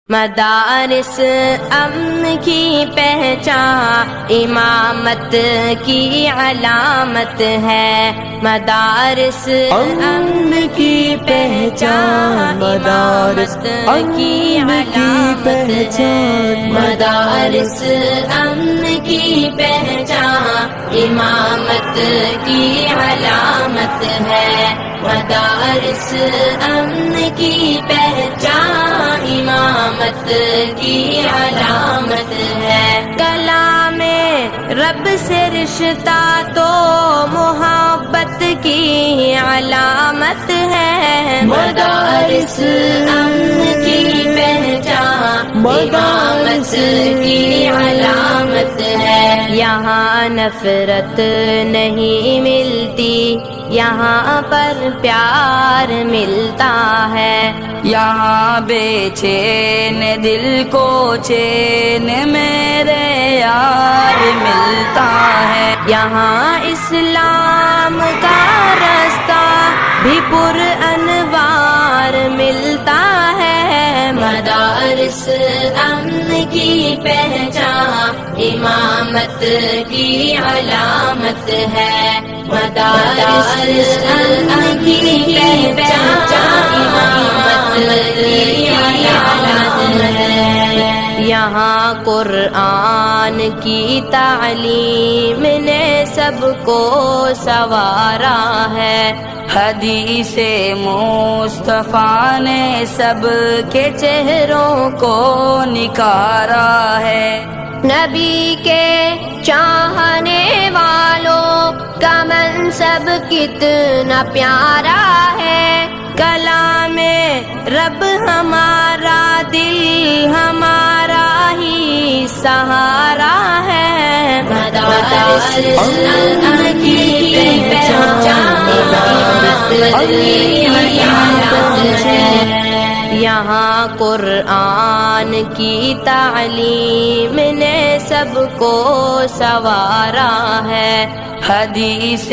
مدارس امن کی پہچان امامت کی علامت ہے، مدارس امن کی پہچان امامت کی علامت ہے، مدارس امن کی پہچان امامت کی علامت ہے، مدارس امن کی پہچان امامت کی علامت ہے۔ کلام رب سے رشتہ تو محبت کی علامت ہے، مدارس امن کی پہچان امامت کی علامت ہے۔ یہاں نفرت نہیں ملتی، یہاں پر پیار ملتا ہے، یہاں بے چین دل کو چین میرے یار ملتا ہے، یہاں اسلام کا رستہ بھی پر انوار ملتا ہے، مدارس امن کی پہچان امامت کی علامت ہے، مدارس امن کی پہچان امامت کی علامت ہے۔ یہاں قرآن کی تعلیم نے سب کو سنوارا ہے، حدیث مصطفیٰ نے سب کے چہروں کو نکھارا ہے، نبی کے چاہنے والوں کا منصب کتنا پیارا ہے، کلام رب ہمارا دل ہمارا ہی سہارا ہے، مدارس امن کی پہچان امامت کی علامت ہے۔ یہاں قرآن کی تعلیم نے سب کو سنوارا ہے، حدیث